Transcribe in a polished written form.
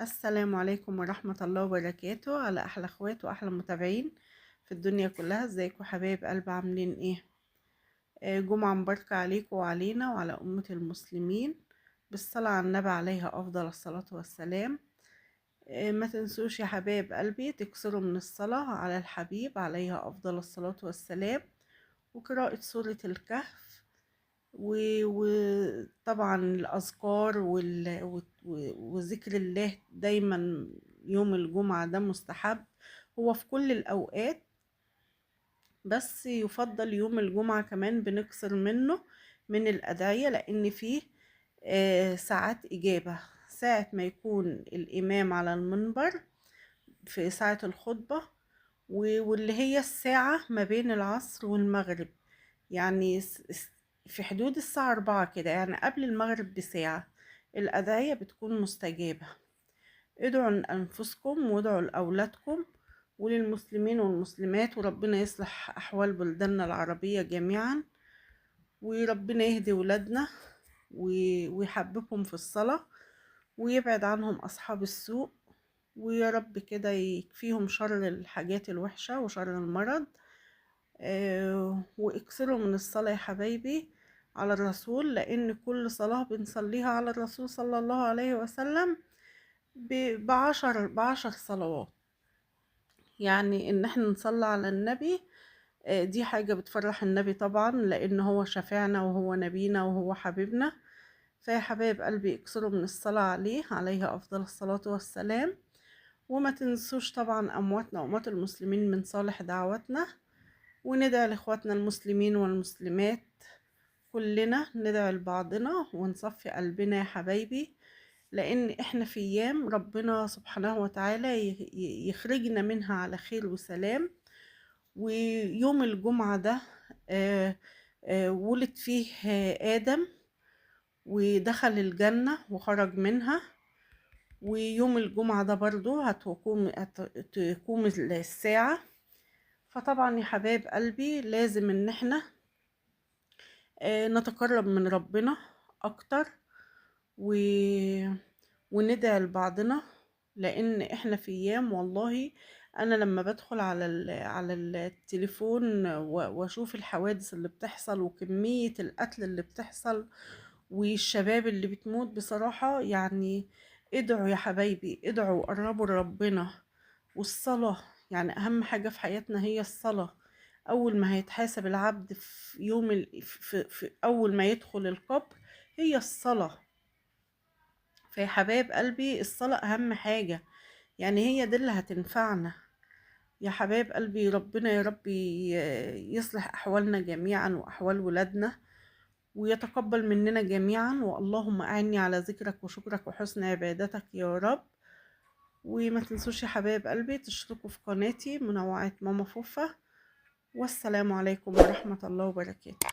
السلام عليكم ورحمة الله وبركاته على أحلى أخوات وأحلى متابعين في الدنيا كلها. ازيكم حبايب قلب؟ عاملين ايه؟ جمعة مباركة عليكم وعلينا وعلى أمة المسلمين، بالصلاة على النبي عليها أفضل الصلاة والسلام. ما تنسوش يا حبايب قلبي تكسروا من الصلاة على الحبيب عليها أفضل الصلاة والسلام، وقراءة سورة الكهف، وطبعا الأذكار وذكر الله دايما. يوم الجمعة ده مستحب، هو في كل الأوقات، بس يفضل يوم الجمعة كمان بنكسر منه من الأدعية، لأن فيه ساعات إجابة. ساعة ما يكون الإمام على المنبر في ساعة الخطبة، واللي هي الساعة ما بين العصر والمغرب، يعني في حدود الساعة 4 كده، يعني قبل المغرب بساعة الأدعية بتكون مستجابة. ادعوا لأنفسكم وادعوا لأولادكم وللمسلمين والمسلمات، وربنا يصلح أحوال بلداننا العربية جميعا، وربنا يهدي ولادنا ويحببهم في الصلاة، ويبعد عنهم أصحاب السوء، ويا رب كده يكفيهم شر الحاجات الوحشة وشر المرض. واكسروا من الصلاة يا حبايبي على الرسول، لأن كل صلاة بنصليها على الرسول صلى الله عليه وسلم بعشر صلوات. يعني إن احنا نصلي على النبي، دي حاجة بتفرح النبي طبعا، لأن هو شفيعنا وهو نبينا وهو حبيبنا. فيا حبايب قلبي اكسروا من الصلاة عليه عليها أفضل الصلاة والسلام. وما تنسوش طبعا أمواتنا وأموات المسلمين من صالح دعواتنا، وندعي لإخواتنا المسلمين والمسلمات، كلنا ندعي لبعضنا ونصفي قلبنا يا حبايبي، لأن إحنا في أيام ربنا سبحانه وتعالى يخرجنا منها على خير وسلام. ويوم الجمعة ده ولد فيه آدم ودخل الجنة وخرج منها، ويوم الجمعة ده برضو هتقوم الساعة. فطبعا يا حبايب قلبي لازم ان احنا نتقرب من ربنا اكتر و... وندعي لبعضنا، لان احنا في ايام والله. انا لما بدخل على التليفون واشوف الحوادث اللي بتحصل وكمية القتل اللي بتحصل والشباب اللي بتموت، بصراحة يعني ادعوا يا حبايبي، ادعوا قربوا لربنا. والصلاة يعني أهم حاجة في حياتنا هي الصلاة. أول ما هيتحاسب العبد في يوم في أول ما يدخل القبر هي الصلاة. فيا حبايب قلبي الصلاة أهم حاجة، يعني هي دي اللي هتنفعنا يا حبايب قلبي. ربنا يا رب يصلح أحوالنا جميعا وأحوال ولادنا، ويتقبل مننا جميعا. واللهم أعني على ذكرك وشكرك وحسن عبادتك يا رب. وما تنسوش يا حبايب قلبي تشتركوا في قناتي منوعات ماما فوفا. والسلام عليكم ورحمة الله وبركاته.